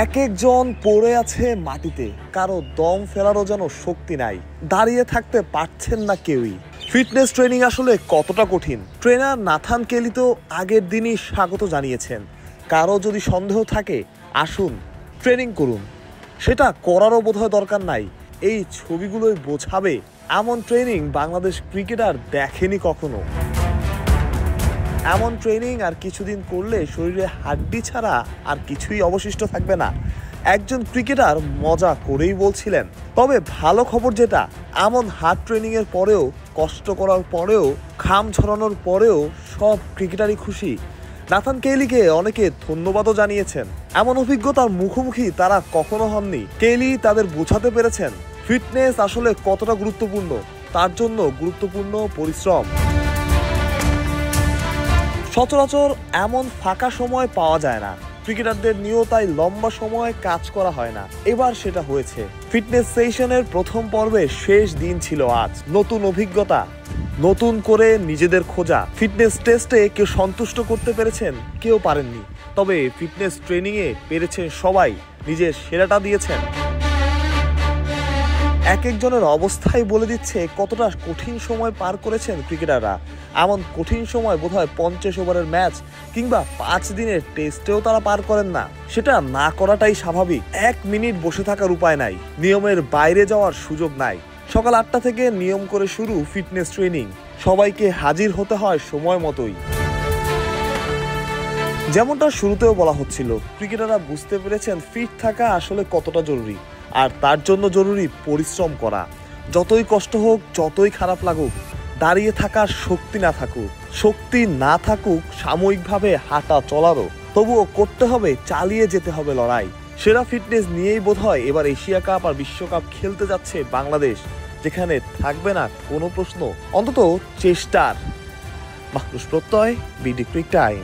এক একজন পড়ে আছে মাটিতে, কারো দম ফেলারও যেন শক্তি নাই, দাঁড়িয়ে থাকতে পারছেন না কেউই। ফিটনেস ট্রেনিং আসলে কতটা কঠিন, ট্রেনার নাথান কেলি তো আগের দিনই স্বাগত জানিয়েছেন। কারো যদি সন্দেহ থাকে আসুন ট্রেনিং করুন, সেটা করারও বোধহয় দরকার নাই। এই ছবিগুলোই বোঝাবে এমন ট্রেনিং বাংলাদেশ ক্রিকেটার দেখেনি কখনো। এমন ট্রেনিং আর কিছুদিন করলে শরীরে হাড্ডি ছাড়া আর কিছুই অবশিষ্ট থাকবে না। একজন ক্রিকেটার মজা করেই বলছিলেন। তবে ভালো খবর যেটা, এমন হার্ড ট্রেনিং এর পরেও, কষ্ট করার পরেও, ঘাম ঝরানোর পরেও সব ক্রিকেটারই খুশি। নাথান কেলিকে অনেকে ধন্যবাদও জানিয়েছেন। এমন অভিজ্ঞতার মুখোমুখি তারা কখনো হননি। কেলি তাদের বোঝাতে পেরেছেন ফিটনেস আসলে কতটা গুরুত্বপূর্ণ, তার জন্য গুরুত্বপূর্ণ পরিশ্রম। সচরাচর এমন ফাঁকা সময় পাওয়া যায় না, ক্রিকেটারদের নিয়েও তাই লম্বা সময় কাজ করা হয় না। এবার সেটা হয়েছে। ফিটনেস সেশনের প্রথম পর্বের শেষ দিন ছিল আজ। নতুন অভিজ্ঞতা, নতুন করে নিজেদের খোঁজা। ফিটনেস টেস্টে কেউ সন্তুষ্ট করতে পেরেছেন, কেউ পারেননি। তবে ফিটনেস ট্রেনিংয়ে পেরেছেন সবাই, নিজের সেরাটা দিয়েছেন। এক একজনের অবস্থাই বলে দিচ্ছে কতটা কঠিন সময় পার করেছেন ক্রিকেটাররা। এমন কঠিন সময় বোধহয় 50 ওভারের ম্যাচ কিংবা 5 দিনের টেস্টেও তারা পার করেন না। সেটা না করাটাই স্বাভাবিক। 1 মিনিট বসে থাকার উপায় নাই, নিয়মের বাইরে যাওয়ার সুযোগ নাই। সকাল 8টা থেকে নিয়ম করে শুরু ফিটনেস ট্রেনিং। সবাইকে হাজির হতে হয় সময় মতোই। যেমনটা শুরুতেও বলা হচ্ছিল, ক্রিকেটাররা বুঝতে পেরেছেন ফিট থাকা আসলে কতটা জরুরি। আর তার জন্য জরুরি পরিশ্রম করা। যতই কষ্ট হোক, যতই খারাপ লাগুক, দাঁড়িয়ে থাকার শক্তি না থাকুক, শক্তি না থাকুক সাময়িকভাবে হাঁটা চলারও, তবুও করতে হবে, চালিয়ে যেতে হবে লড়াই। সেরা ফিটনেস নিয়েই বোধহয় এবার এশিয়া কাপ আর বিশ্বকাপ খেলতে যাচ্ছে বাংলাদেশ, যেখানে থাকবে না কোনো প্রশ্ন, অন্তত চেষ্টার। মাহরুজ প্রত্যয়, বিডি ক্রিক টাইম।